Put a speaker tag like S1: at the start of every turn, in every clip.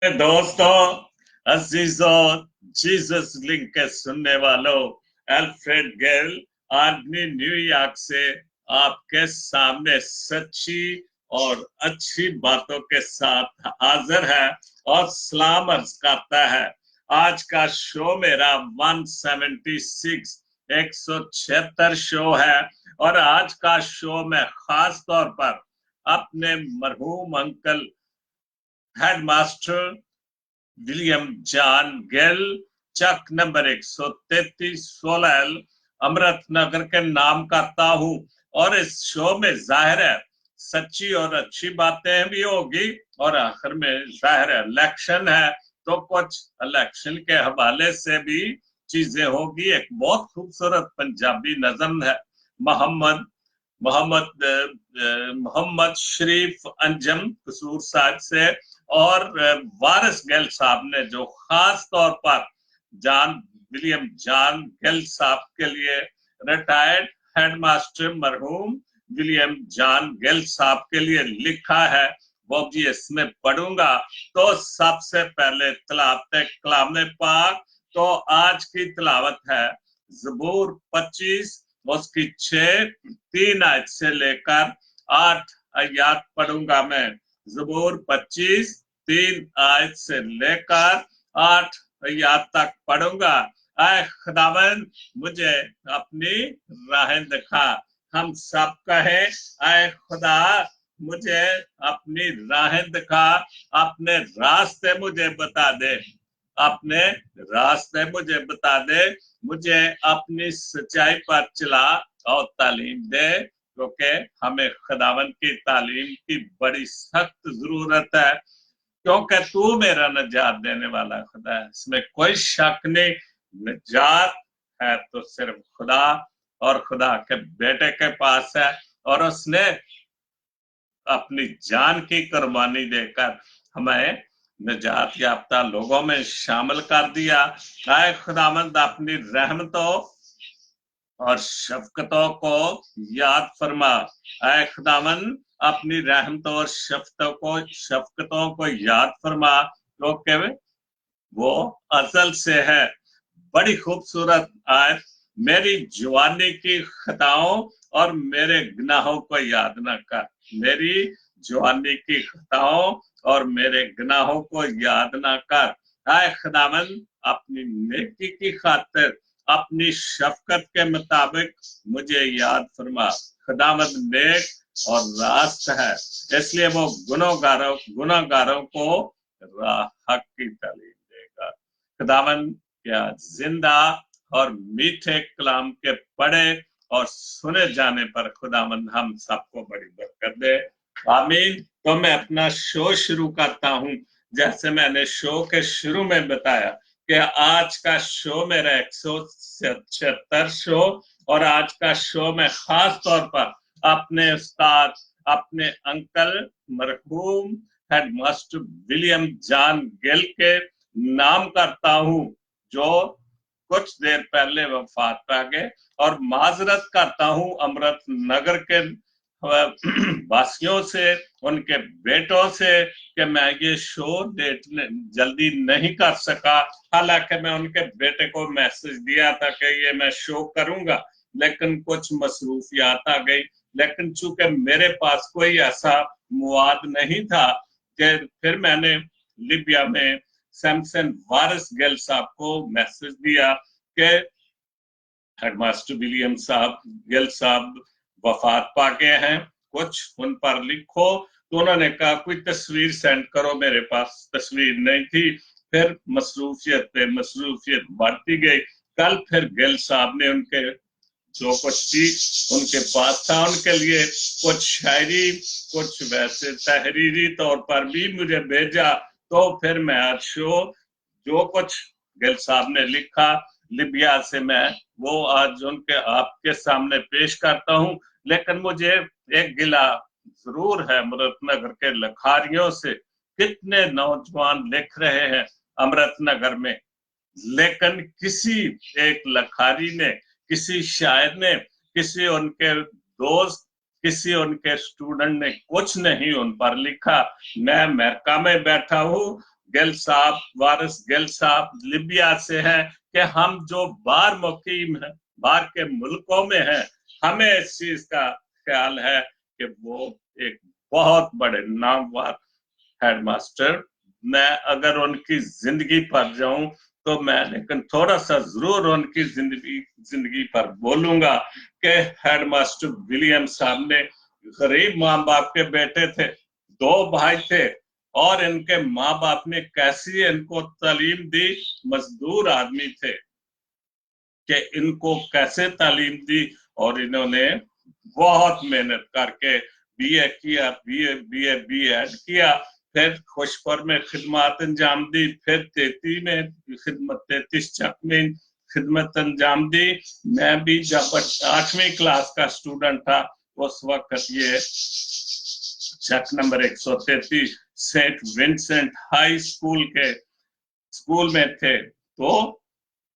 S1: दोस्तों, अजीजों, Jesus link के सुनने वालों, अल्फ्रेड गेल आदमी न्यूयॉर्क से आपके सामने सच्ची और अच्छी बातों के साथ हाजिर है और सलाम अर्ज करता है। आज का शो मेरा 176 176 शो है और आज का शो में खास तौर पर अपने मरहूम अंकल हेडमास्टर विलियम जॉन गेल, चक नंबर 133 सोलल, अमृत नगर के नाम करता हूं। और इस शो में जाहिर है सच्ची और अच्छी बातें भी होगी और आखिर में जाहिर है इलेक्शन है तो कुछ इलेक्शन के हवाले से भी चीजें होगी। एक बहुत खूबसूरत पंजाबी नज़म है मोहम्मद मोहम्मद मोहम्मद शरीफ अंजम कसूर साहब से और वारिस गेल साहब ने जो खास तौर पर विलियम जॉन गेल साहब के लिए रिटायर्ड हेडमास्टर मरहूम विलियम जॉन गेल साहब के लिए लिखा है वो भी इसमें पढ़ूंगा। तो सबसे पहले कलाम पाक। तो आज की तिलावत है ज़बूर 25 उसकी 3 आयत से लेकर 8 आयत पढ़ूंगा मैं। ज़बूर 25 3 आयत से लेकर 8 आयत तक पढ़ूंगा। ऐ खुदावन मुझे अपनी राहें दिखा। हम सब कहे ऐ खुदा मुझे अपनी राहें दिखा, अपने रास्ते मुझे बता दे, अपने रास्ते मुझे बता दे, मुझे अपनी सच्चाई पर चला और तालीम दे, क्योंकि हमें खुदावन की तालीम की बड़ी सख्त जरूरत है, क्योंकि तू मेरा निजात देने वाला खुदा है, इसमें कोई शक नहीं। निजात है तो सिर्फ खुदा और खुदा के बेटे के पास है और उसने अपनी जान की कुर्बानी देकर हमें निजात याफ्ता लोगों में शामिल कर दिया। ऐ खुदावंद अपनी रहमतों और शफकतों को याद फरमा। ऐ खुदावंद अपनी रहमतों और शफकतों को याद फरमा, क्योंकि वो अज़ल से है। बड़ी खूबसूरत आयत। मेरी जवानी की खताओं और मेरे गुनाहों को याद न कर, मेरी जवानी की खताओं और मेरे गुनाहों को याद न कर। ऐ खुदावंद अपनी नेकी की खातिर अपनी शफकत के मुताबिक मुझे याद फरमा। खुदावंद नेक और रास्त है, इसलिए वो गुनाहगारों को हक की तालीम देगा। खुदावंद क्या जिंदा और मीठे कलाम के पढ़े और सुने जाने पर खुदावंद हम सबको बड़ी बरकत दे। आमीन। तो मैं अपना शो शुरू करता हूं। जैसे मैंने शो के शुरू में बताया कि आज का शो मेरा 176 शो और आज का शो में खास तौर पर अपने उस्ताद अपने अंकल मरहूम हेडमास्टर विलियम जॉन गेल के नाम करता हूं, जो कुछ देर पहले वफात पा गए, और माजरत करता हूं अमृत नगर के वासियों से, उनके बेटों से कि मैं ये शो जल्दी नहीं कर सका। हालांकि मैं उनके बेटे को मैसेज दिया था कि ये मैं शो करूंगा, लेकिन कुछ मसरूफियात आ गई। लेकिन चूंकि मेरे पास कोई ऐसा मुआद नहीं था कि फिर मैंने लीबिया में सैमसन वारिस गेल साहब को मैसेज दिया कि हेडमास्टर विलियम गेल साहब वफात पा गए हैं, कुछ उन पर लिखो। तो उन्होंने कहा कोई तस्वीर सेंड करो, मेरे पास तस्वीर नहीं थी। फिर मसरूफियत पे मसरूफियत बढ़ती गई। कल फिर गेल साहब ने उनके जो कुछ भी उनके पास था उनके लिए कुछ शायरी, कुछ वैसे तहरीरी तौर पर भी मुझे भेजा। तो फिर मैं आज शो जो कुछ गेल साहब ने लिखा लीबिया से मैं वो आज उनके आपके सामने पेश करता हूं। लेकिन मुझे एक गिला जरूर है अमृतनगर के लखारियों से। कितने नौजवान लिख रहे हैं अमृतनगर में, लेकिन किसी एक लखारी ने, किसी शायर ने, किसी उनके दोस्त, किसी उनके स्टूडेंट ने कुछ नहीं उन पर लिखा। मैं अमेरिका में बैठा हूं, गिल साहब, वारिस गिल साहब लीबिया से हैं कि हम जो बाहर मुकीम हैं, बाहर के मुल्कों में हैं, हमें इस चीज का ख्याल है कि वो एक बहुत बड़े नामवर हेडमास्टर, मैं अगर उनकी जिंदगी पर जाऊं तो मैं लेकिन थोड़ा सा जरूर उनकी जिंदगी पर बोलूंगा कि हेडमास्टर विलियम साहब ने गरीब माँ बाप के बेटे थे, 2 भाई थे, और इनके माँ बाप ने कैसी इनको तालीम दी, मजदूर आदमी थे कि इनको कैसे तालीम दी, और इन्होंने बहुत मेहनत करके बीए किया, बीएड किया, फिर खुशपुर में खिदमत अंजाम दी, फिर 33 में खिदमत 33 चक में खिदमत अंजाम दी। मैं भी जब 8वीं क्लास का स्टूडेंट था उस वक्त ये Chak number 133 saint Vincent high school में थे। तो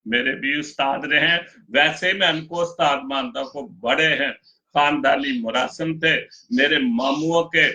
S1: मेरे भी उस्ताद रहे, वैसे मैं उनको उस्ताद मानता हूँ, बड़े हैं, खानदानी मुरासिम थे, मेरे मामुओं के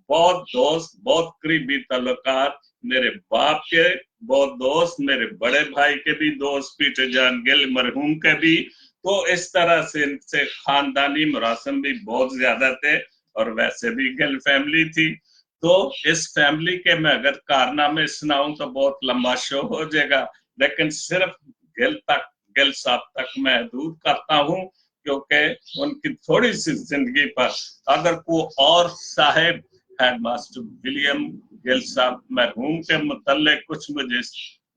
S1: बहुत दोस्त, बहुत करीबी तल्लुकात, मेरे बाप के बहुत दोस्त, मेरे बड़े भाई के भी दोस्त, पीटर जान गिल मरहूम के भी। तो इस तरह से इनसे खानदानी मुरासिम भी बहुत ज्यादा थे, और वैसे भी गिल फैमिली थी। तो इस फैमिली के मैं अगर कारनामे सुनाऊं तो बहुत लंबा शो हो जाएगा, लेकिन सिर्फ गिल साहब तक महदूद करता हूं, क्योंकि उनकी थोड़ी सी जिंदगी पर अगर कोई और साहेब हेडमास्टर विलियम गिल साहब मरहूम के मुतल्लिक कुछ मुझे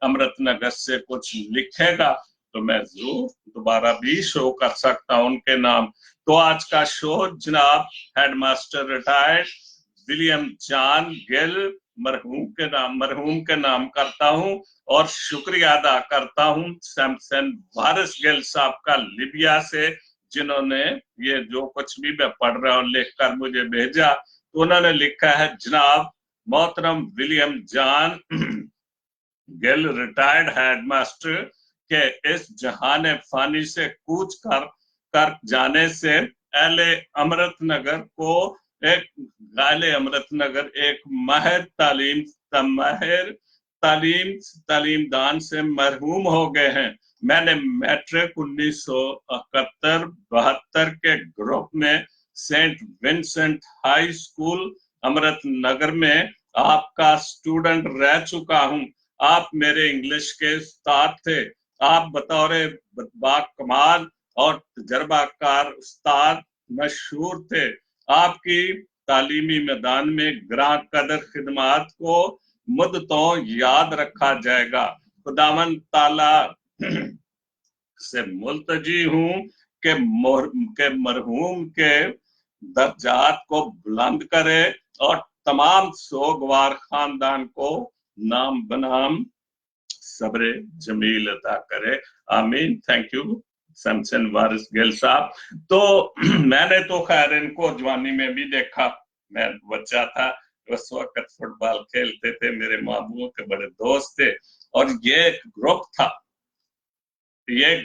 S1: अमृतनगर से कुछ लिखेगा तो मैं जरूर दोबारा भी शो कर सकता हूं उनके नाम। तो आज का शो जनाब headmaster retired William John Gill मरहूम के नाम करता हूं, और शुक्रिया अदा करता हूं सैमसन वारिस गिल साहब का लीबिया से, जिन्होंने ये जो कुछ भी मैं पढ़ रहा हूं लिख कर मुझे भेजा। तो उन्होंने लिखा है, जनाब मोहतरम William John Gill retired headmaster के इस जहान फानी से कूच कर जाने से एले अमृतनगर को एक माहिर तालीमदान से मरहूम हो गए हैं। मैंने मैट्रिक 1971-72 के ग्रुप में Saint Vincent high school Amritnagar में आपका स्टूडेंट रह चुका हूं। आप मेरे इंग्लिश के उस्ताद थे। आप बतौर बाकमाल और तजर्बाकार उस्ताद मशहूर थे। आपकी तालीमी मैदान में ग्रां कदर खिदमात को मुद्दतों याद रखा जाएगा। खुदावन ताला से मुल्तजी हूं कि मरहूम के दर्जात को बुलंद करे और तमाम सोगवार खानदान को नाम बनाम सब्र जमील अता करे, आमीन। थैंक यू सैमसन वारिस गिल साहब। तो मैंने तो खैर इनको जवानी में भी देखा, मैं बच्चा था उस वक्त फुटबॉल खेलते थे, मेरे मामूओं के बड़े दोस्त थे, और ये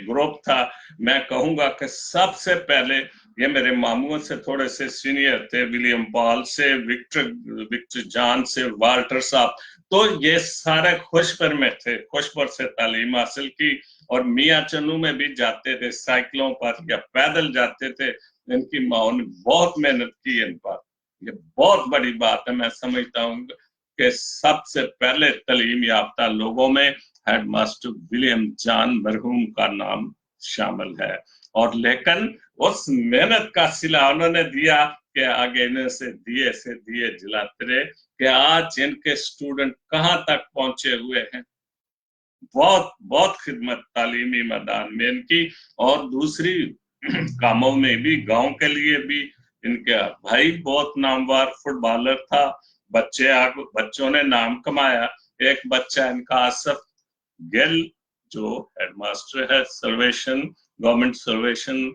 S1: ग्रुप था। मैं कहूंगा कि सबसे पहले ये मेरे मामुओं से थोड़े से सीनियर थे, विलियम पॉल से, विक्टर जॉन से, वाल्टर साहब। तो ये सारे खुशपुर में थे, खुशपुर से तालीम हासिल की, और मियाँ चन्नू में भी जाते थे साइकिलों पर या पैदल जाते थे। इनकी माओ ने बहुत मेहनत की इन पर, ये बहुत बड़ी बात है। मैं समझता हूँ कि सबसे पहले तालीम याफ्ता लोगों में हेडमास्टर विलियम जॉन मरहूम का नाम शामिल है, और लेकिन उस मेहनत का सिला उन्होंने दिया कि आगे इन्हें से दिए जलाते रहे कि आज इनके स्टूडेंट कहां तक पहुंचे हुए हैं। बहुत बहुत खिदमत तालीमी मैदान में इनकी, और दूसरी कामों में भी, गांव के लिए भी। इनका भाई बहुत नामवर फुटबॉलर था, बच्चों ने नाम कमाया। एक बच्चा इनका आसफ गिल जो हेडमास्टर है गवर्नमेंट सर्वेशन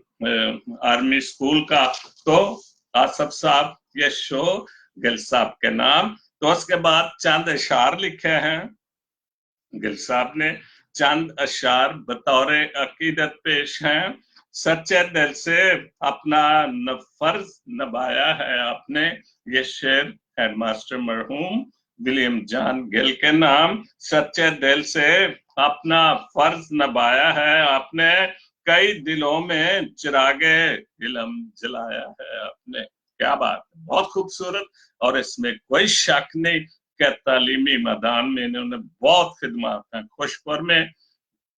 S1: आर्मी स्कूल का, तो आसफ साहब ये शो गिल साहब के नाम। तो उसके बाद चंद अशार लिखे हैं गिल साहब ने, चंद अशार बतौर अकीदत पेश हैं। सच्चे दिल से अपना फर्ज निभाया है आपने, ये शेर हेडमास्टर मरहूम विलियम जॉन गिल के नाम सच्चे दिल से अपना फर्ज निभाया है। आपने कई दिलों में चिरागे इल्म जलाया है आपने। क्या बात है, बहुत खूबसूरत। और इसमें कोई शक नहीं कि तालीमी मैदान में इन्होंने बहुत खिदमत है। खुशपुर में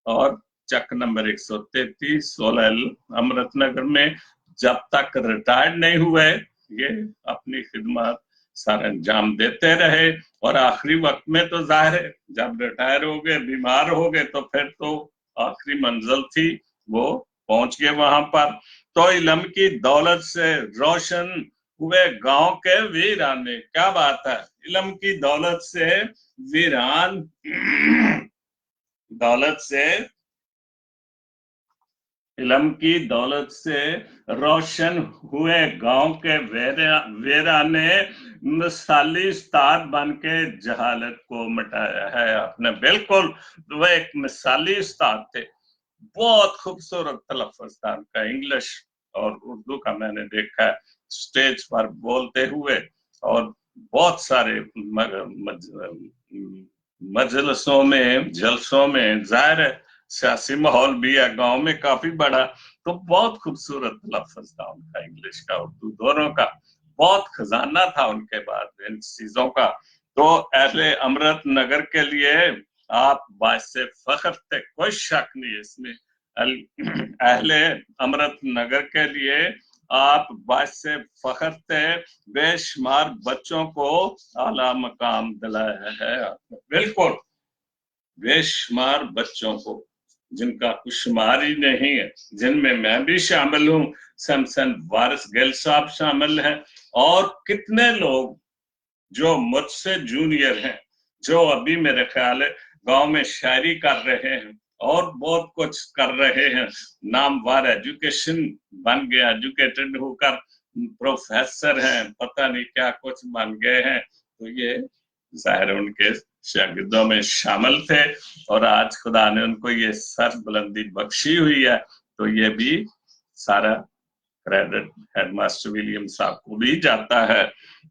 S1: और चक नंबर 133 सोलह अमृतनगर में जब तक रिटायर्ड नहीं हुए ये अपनी खिदमत सर अंजाम देते रहे। और आखिरी वक्त में तो जाहिर है जब रिटायर हो गए, बीमार हो गए, तो फिर तो आखिरी मंजिल थी, वो पहुंच गए वहां पर। तो इल्म की दौलत से रोशन हुए गांव के वीराने। क्या बात है, इल्म की दौलत से वीरान दौलत से इल्म की दौलत से रोशन हुए गांव के वीराने मिसाली उस्ताद बन के जहालत को मिटाया है आपने। बिल्कुल वो एक मिसाली उस्ताद थे। बहुत खूबसूरत तलफ़्फ़ुज़ था उनका, इंग्लिश और उर्दू का मैंने देखा है स्टेज पर बोलते हुए। और बहुत सारे मजलिसों में, जलसों में, जाहिर है सियासी माहौल भी है गांव में काफी बड़ा, तो बहुत खूबसूरत लफ्ज था उनका, इंग्लिश का उर्दू दोनों का। बहुत खजाना था उनके बाद इन चीजों का। तो अहले अमृत नगर के लिए आप बाइसे फख्र थे, कोई शक नहीं इसमें। अहले अमृत नगर के लिए आप बाइसे फख्र थे। बेशुमार बच्चों को आला मकाम दिलाया है आपने। बिल्कुल बेशुमार बच्चों को जिनका कुछ शुमार ही नहीं है, जिनमें मैं भी शामिल हूँ। सैमसन वारिस गिल साहब शामिल हैं और कितने लोग जो मुझसे जूनियर हैं, जो अभी मेरे ख्याल है गांव में शायरी कर रहे हैं और बहुत कुछ कर रहे हैं। नामवर एजुकेशन बन गया, एजुकेटेड होकर प्रोफेसर हैं, पता नहीं क्या कुछ बन गए हैं। तो ये जाहिर उनके शागिर्दों में शामिल थे और आज खुदा ने उनको ये सर बुलंदी बख्शी हुई है। तो ये भी सारा क्रेडिट हेडमास्टर विलियम साहब को भी जाता है।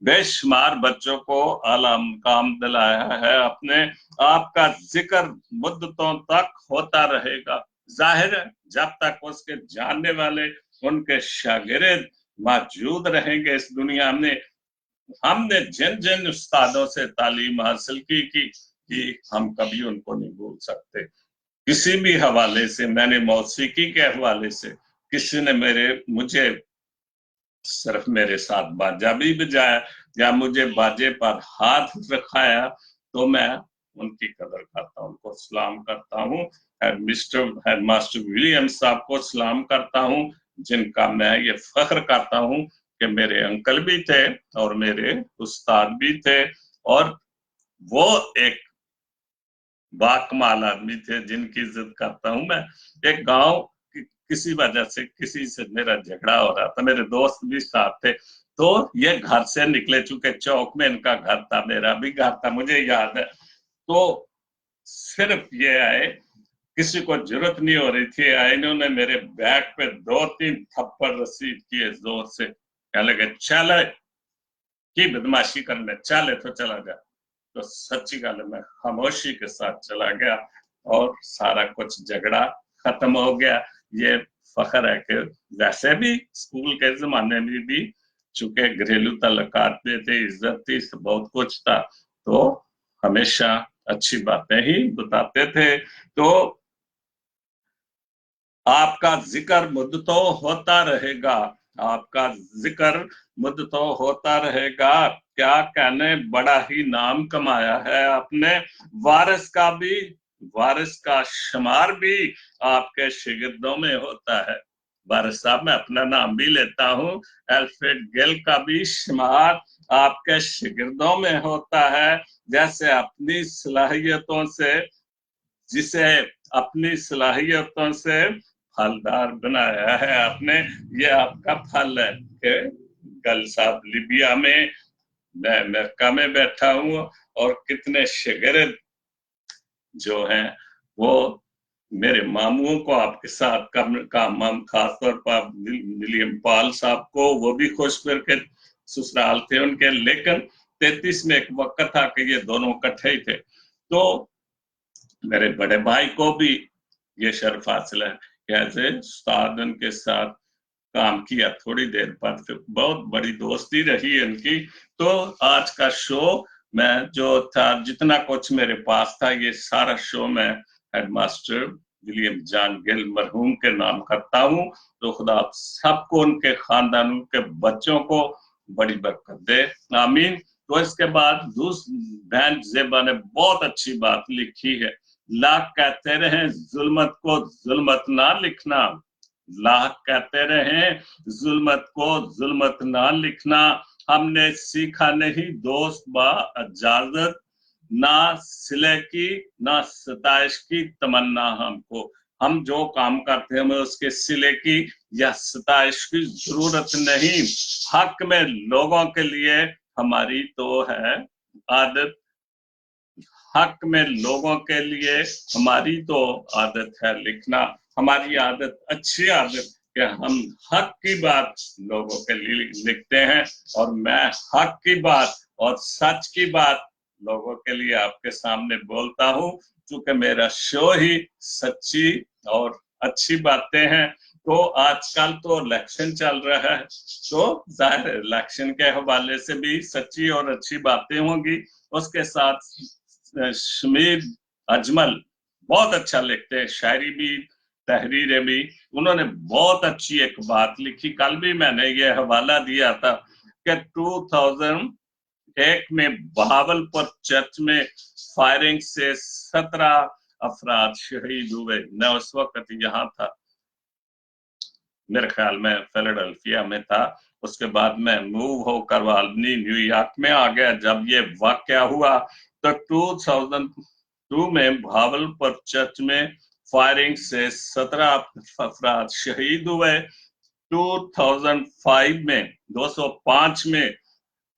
S1: बेशुमार बच्चों को आला मुकाम दिलाया है आपने। आपका जिक्र मुद्दतों तक होता रहेगा। जाहिर है जब तक उसके जानने वाले, उनके शागिर्द मौजूद रहेंगे इस दुनिया में। हमने जिन जिन उस्तादों से तालीम हासिल की हम कभी उनको नहीं भूल सकते। किसी भी हवाले से, मैंने मौसीकी के हवाले से किसी ने मुझे सिर्फ मेरे साथ बाजा भी बजाया या मुझे बाजे पर हाथ रखाया तो मैं उनकी कदर करता हूँ, उनको सलाम करता हूँ। हेडमास्टर विलियम साहब को सलाम करता हूँ, जिनका मैं ये फख्र करता हूँ कि मेरे अंकल भी थे और मेरे उस्ताद भी थे। और वो एक बाकमाल आदमी थे जिनकी इज्जत करता हूँ मैं। एक गांव किसी वजह से किसी से मेरा झगड़ा हो रहा था, मेरे दोस्त भी साथ थे, तो ये घर से निकले, चूंकि चौक में इनका घर था, मेरा भी घर था, मुझे याद है। तो सिर्फ ये आए, किसी को जरूरत नहीं हो रही थी, इन्होंने मेरे बैक पे 2-3 थप्पड़ रसीद किए जोर से। कहने लगे चले की बदमाशी करने, चले तो चला जा। तो सच्ची गल मैं खामोशी के साथ चला गया और सारा कुछ झगड़ा खत्म हो गया। ये फख्र है कि वैसे भी स्कूल के जमाने में भी चूंकि घरेलू तल्लुकात पे थे, इज्जत थी, बहुत कुछ था, तो हमेशा अच्छी बातें ही बताते थे। तो आपका जिक्र मुद्दतों होता रहेगा, आपका जिक्र मुद्दतों होता रहेगा। क्या कहने, बड़ा ही नाम कमाया है आपने। वारिस का शुमार भी आपके शागिर्दों में होता है। वारिस साहब, मैं अपना नाम भी लेता हूँ, अल्फ्रेड गिल का भी शुमार आपके शागिर्दों में होता है। जैसे अपनी सलाहियतों से, जिसे अपनी सलाहियतों से फलदार बनाया है आपने, ये आपका फल है कि गल साहब लीबिया में, मैं अमेरिका में बैठा हूँ और कितने शागिर्द जो हैं वो मेरे मामुओं को आपके साथ काम खासतौर पर विलियम पॉल साहब को, वो भी खुश करके ससुराल थे उनके, लेकिन 33 में एक वक्त था कि ये दोनों इकट्ठे ही थे। तो मेरे बड़े भाई को भी ये शर्फ हासिल है कि ऐसे उस्ताद उनके साथ काम किया। थोड़ी देर बाद फिर बहुत बड़ी दोस्ती रही इनकी। तो आज का शो मैं जो था, जितना कुछ मेरे पास था, ये सारा शो मैं हेडमास्टर विलियम जॉन गिल मरहूम के नाम करता हूँ। तो खुदा आप सबको, उनके खानदानों के बच्चों को बड़ी बरकत दे, आमीन। तो इसके बाद बहन जेबा ने बहुत अच्छी बात लिखी है। लाख कहते रहे जुल्मत को जुल्मत ना लिखना, लाख कहते रहे जुल्मत को जुल्मत ना लिखना। हमने सीखा नहीं दोस्त बा इजाजत, ना सिले की ना सताइश की तमन्ना हमको। हम जो काम करते हैं हमें उसके सिले की या सताइश की जरूरत नहीं। हक में लोगों के लिए हमारी तो है आदत, हक में लोगों के लिए हमारी तो आदत है लिखना। हमारी आदत अच्छी आदत कि हम हक की बात लोगों के लिए लिखते हैं, और मैं हक की बात और सच की बात लोगों के लिए आपके सामने बोलता हूँ, क्योंकि मेरा शो ही सच्ची और अच्छी बातें हैं। तो आजकल तो इलेक्शन चल रहा है, तो जाहिर इलेक्शन के हवाले से भी सच्ची और अच्छी बातें होंगी। उसके साथ शमीर अजमल बहुत अच्छा लिखते हैं, शायरी भी तहरीरें भी। उन्होंने बहुत अच्छी एक बात लिखी, कल भी मैंने ये हवाला दिया था कि 2001 में बहावलपुर चर्च में फायरिंग से 17 अफराद शहीद हुए। मैं उस वक्त यहाँ था, मेरे ख्याल में फिलाडेल्फिया में था। उसके बाद मैं मूव होकर वालनी न्यूयॉर्क में आ गया। जब ये वाकया हुआ तो 2002 में बहावलपुर चर्च में फायरिंग से 17 अफराद शहीद हुए। 2005 में 205 में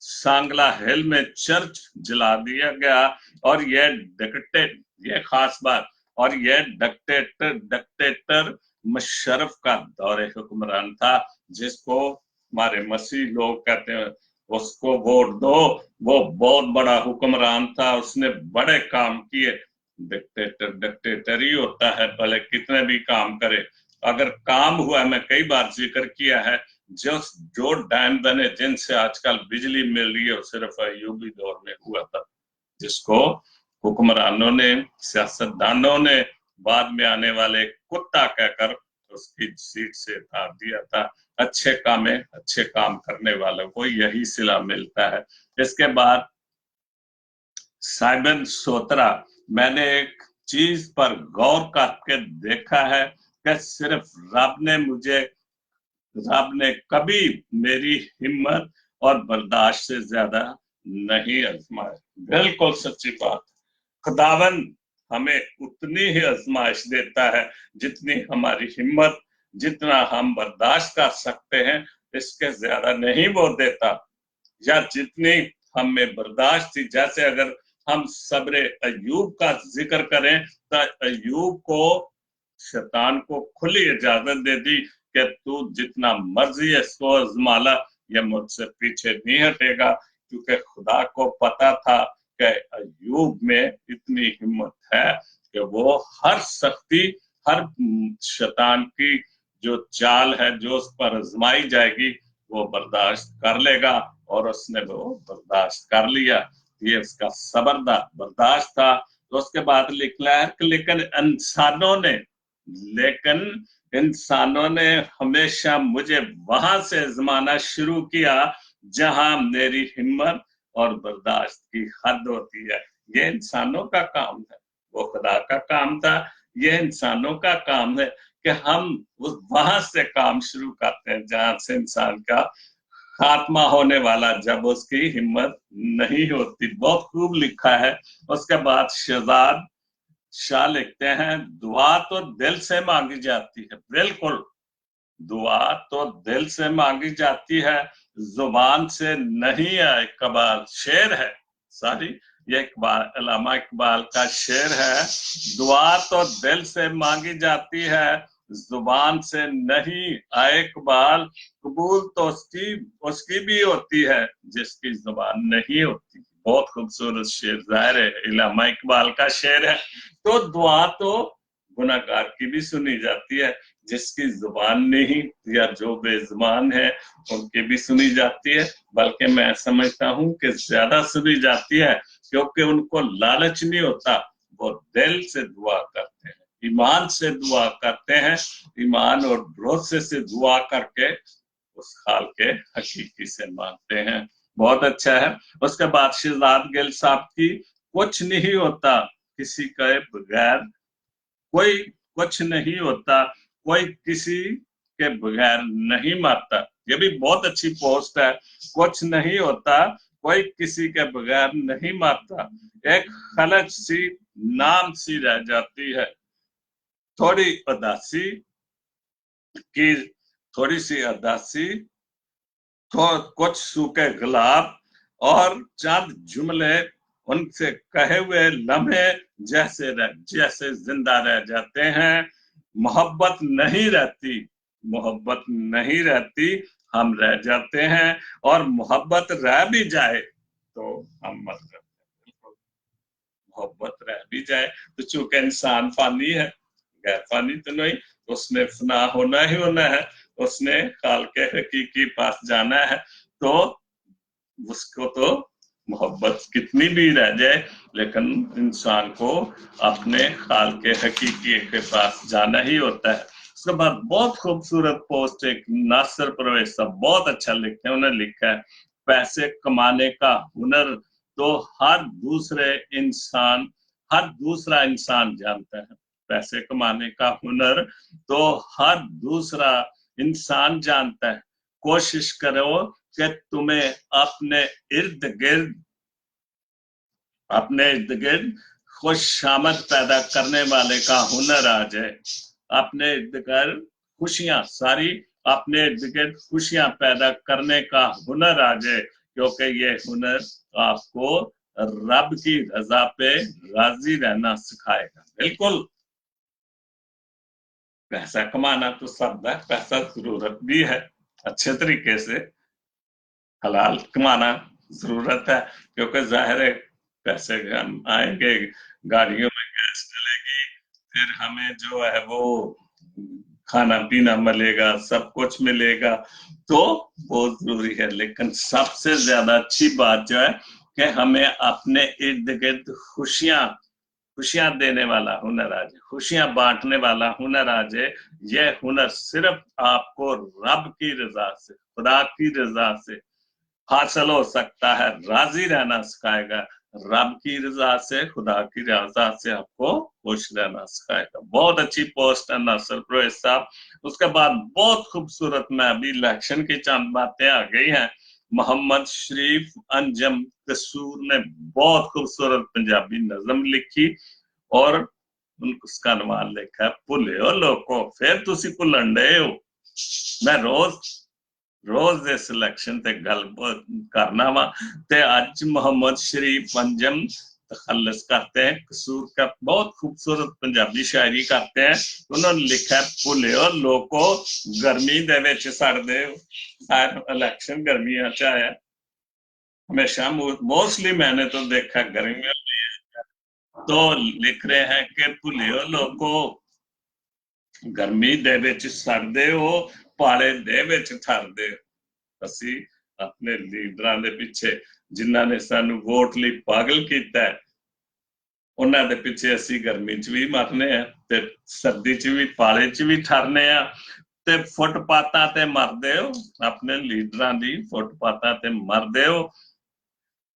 S1: सांगला हिल में चर्च जला दिया गया। और ये खास बात, और ये डिक्टेटर मुशर्रफ का दौरे हुक्मरान था, जिसको हमारे मसीह लोग कहते हैं उसको वोट दो। वो बहुत बड़ा हुक्मरान था, उसने बड़े काम किए। डिक्टेटर ही होता है, भले कितने भी काम करे, अगर काम हुआ। मैं कई बार जिक्र किया है, जो डैम बने जिनसे आजकल बिजली मिल रही है, वो सिर्फ अय्यूबी दौर में हुआ था, जिसको हुक्मरानों ने, सियासतदानों ने बाद में आने वाले कुत्ता कहकर उसकी सीट से हटा दिया था। अच्छे काम करने वालों को यही सिला मिलता है। इसके बाद साइमन सोत्रा, मैंने एक चीज पर गौर करके देखा है कि सिर्फ रब ने कभी मेरी हिम्मत और बर्दाश्त से ज्यादा नहीं आजमाया। बिल्कुल सच्ची बात। खुदावन हमें उतनी ही आजमाइश देता है जितनी हमारी हिम्मत, जितना हम बर्दाश्त कर सकते हैं, इसके ज्यादा नहीं वो देता। या जितनी हमें बर्दाश्त थी, जैसे अगर हम सब्र अय्यूब का जिक्र करें तो अय्यूब को शैतान को खुली इजाजत दे दी कि तू जितना मर्जी है इसको आजमाला, ये मुझसे पीछे नहीं हटेगा, क्योंकि खुदा को पता था कि अय्यूब में इतनी हिम्मत है कि वो हर सख्ती, हर शैतान की जो चाल है जो उस पर आजमाई जाएगी, वो बर्दाश्त कर लेगा। और उसने वो बर्दाश्त कर लिया। ये उसका सब्र बर्दाश्त था। तो उसके बाद लिखना है, लेकिन इंसानों ने हमेशा मुझे वहां से आजमाना शुरू किया जहां मेरी हिम्मत और बर्दाश्त की हद होती है। ये इंसानों का काम है, वो खुदा का काम था। ये इंसानों का काम है कि हम वहां से काम शुरू करते हैं जहां से इंसान का खात्मा होने वाला, जब उसकी हिम्मत नहीं होती। बहुत खूब लिखा है। उसके बाद शहजाद शाह लिखते हैं, दुआ तो दिल से मांगी जाती है। बिल्कुल, दुआ तो दिल से मांगी जाती है, जुबान से नहीं है। इकबाल शेर है, सॉरी, ये अल्लामा इकबाल का शेर है। दुआ तो दिल से मांगी जाती है, जुबान से नहीं आए इकबाल, कबूल तो उसकी भी होती है जिसकी जुबान नहीं होती। बहुत खूबसूरत शेर, जाहिर है इलामा इकबाल का शेर है। तो दुआ तो गुनाहगार की भी सुनी जाती है, जिसकी जुबान नहीं या जो बेजुबान है उनकी भी सुनी जाती है, बल्कि मैं समझता हूँ कि ज्यादा सुनी जाती है, क्योंकि उनको लालच नहीं होता, वो दिल से दुआ करते हैं, ईमान से दुआ करते हैं, ईमान और भरोसे से दुआ करके उस हाल के हकीकी से मानते हैं। बहुत अच्छा है। उसके बाद शहजाद गिल साहब की कुछ नहीं होता किसी के बगैर, कोई कुछ नहीं होता, कोई किसी के बगैर नहीं मरता। ये भी बहुत अच्छी पोस्ट है। कुछ नहीं होता, कोई किसी के बगैर नहीं मरता, एक खलच सी नाम सी रह जाती है, थोड़ी उदासी की, थोड़ी सी उदासी, कुछ सूखे गुलाब और चंद जुमले उनसे कहे हुए लम्हे जैसे जिंदा रह जाते हैं। मोहब्बत नहीं रहती, मोहब्बत नहीं रहती, हम रह जाते हैं, और मोहब्बत रह भी जाए तो हम मर जाते हैं। मोहब्बत रह भी जाए तो चूंकि इंसान फानी है, गैर फानी तो नहीं, उसने फना होना ही होना है, उसने खाल के हकीकी पास जाना है, तो उसको तो मोहब्बत कितनी भी रह जाए, लेकिन इंसान को अपने खाल के हकीकी के पास जाना ही होता है। उसके बाद बहुत खूबसूरत पोस्ट एक नासिर परवेज साहब बहुत अच्छा लिखते हैं, उन्होंने लिखा है, पैसे कमाने का हुनर तो हर दूसरा इंसान जानता है। पैसे कमाने का हुनर तो हर दूसरा इंसान जानता है। कोशिश करो कि तुम्हें अपने इर्द गिर्द खुशामद पैदा करने वाले का हुनर आ जाए। अपने इर्द गिर्द खुशियां सारी, अपने इर्द गिर्द खुशियां पैदा करने का हुनर आ जाए, क्योंकि ये हुनर आपको रब की रजा पे राजी रहना सिखाएगा। बिल्कुल, पैसा कमाना तो सब है, पैसा जरूरत भी है, अच्छे तरीके से हलाल कमाना जरूरत है, क्योंकि जाहिर है पैसे हम आएंगे, गाड़ियों में गैस चलेगी, फिर हमें जो है वो खाना पीना मिलेगा, सब कुछ मिलेगा, तो बहुत जरूरी है। लेकिन सबसे ज्यादा अच्छी बात जो है कि हमें अपने इर्द गिर्द खुशियां देने वाला हुनर आ जाए, खुशियां बांटने वाला हुनर आ जाए। यह हुनर सिर्फ आपको रब की रजा से, खुदा की रजा से हासिल हो सकता है, राजी रहना सिखाएगा, रब की रजा से, खुदा की रजा से आपको खुश रहना सिखाएगा। बहुत अच्छी पोस्ट है नासिर परवेज साहब। उसके बाद बहुत खूबसूरत, में अभी इलेक्शन की चंद बातें आ गई हैं, मोहम्मद शरीफ अंजम कसूर ने बहुत खूबसूरत पंजाबी नज़म लिखी, और उसका अनुवाद लिखा है, भुलियो लोको फिर तुसी भुलन डे हो। मैं रोज इस इलेक्शन ते गल करना वा, ते अज मोहम्मद शरीफ पंजम तखल्लस करते हैं, कसूर का बहुत खूबसूरत पंजाबी शायरी करते हैं। उन्होंने लिखा है, भुलियो लोको गर्मी दे विच सड़दे हो। इलेक्शन गर्मियां च आया, हमेशा मोस्टली मैंने तो देखा गर्मियों में, तो लिख रहे हैं कि भुलियो लोको गर्मी दे विच सड़दे हो, पाले दे विच ठरदे हो। ਅਸੀਂ ਆਪਣੇ ਲੀਡਰਾਂ ਦੇ ਪਿੱਛੇ, ਜਿਨ੍ਹਾਂ ਨੇ ਸਾਨੂੰ ਵੋਟ ਲਈ ਪਾਗਲ ਕੀਤਾ ਹੈ, ਉਹਨਾਂ ਦੇ ਪਿੱਛੇ ਅਸੀਂ ਗਰਮੀ 'ਚ ਵੀ ਮਰਨੇ ਆ, ਤੇ ਸਰਦੀ 'ਚ ਵੀ, ਪਾਲੇ 'ਚ ਵੀ ਠਰਨੇ ਆ, ਤੇ ਫੁੱਟਪਾਥਾਂ ਤੇ ਮਰਦੇ ਹੋ, ਆਪਣੇ ਲੀਡਰਾਂ ਦੀ ਫੁੱਟਪਾਥਾਂ ਤੇ ਮਰਦੇ ਹੋ,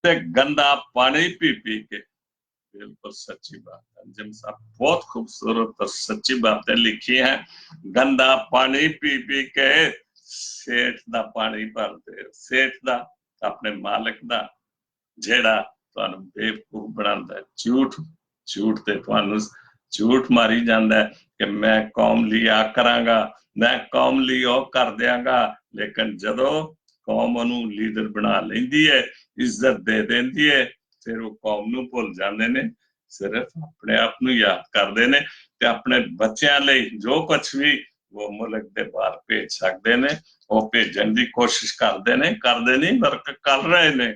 S1: ਤੇ ਗੰਦਾ ਪਾਣੀ ਪੀ ਪੀ ਕੇ। बिल्कुल सच्ची बात है, अंजुम साहब बहुत खूबसूरत और सच्ची बातें लिखी हैं। गंदा पानी पी पी के सेठ दा पानी भरदे, सेठ दा, अपने मालिक दा, जेड़ा तुहानू बेवकूफ बनांदा है। झूठ ते तुहानू झूठ मारी जांदा है कि मैं कौम ਲਈ आ करांगा, मैं कौम ਲਈ ਉਹ कर ਦਿਆਂਗਾ, लेकिन जदों कौम ਉਹਨੂੰ लीडर बना ਲੈਂਦੀ है, इज्जत दे देंदी है, फिर वो कौम ਨੂੰ ਭੁੱਲ ਜਾਂਦੇ ਨੇ, सिर्फ अपने आप ਨੂੰ याद करते हैं। ਤੇ ਆਪਣੇ ਬੱਚਿਆਂ ਲਈ ਜੋ ਕੁਛ ਵੀ ਉਹ ਮੁਲਕ ਦੇ ਬਾਹਰ ਭੇਜ ਸਕਦੇ ਨੇ ਉਹ ਭੇਜਣ ਦੀ ਕੋਸ਼ਿਸ਼ ਕਰਦੇ ਨਹੀਂ ਬਲਕਿ ਕਰ ਰਹੇ ਨੇ।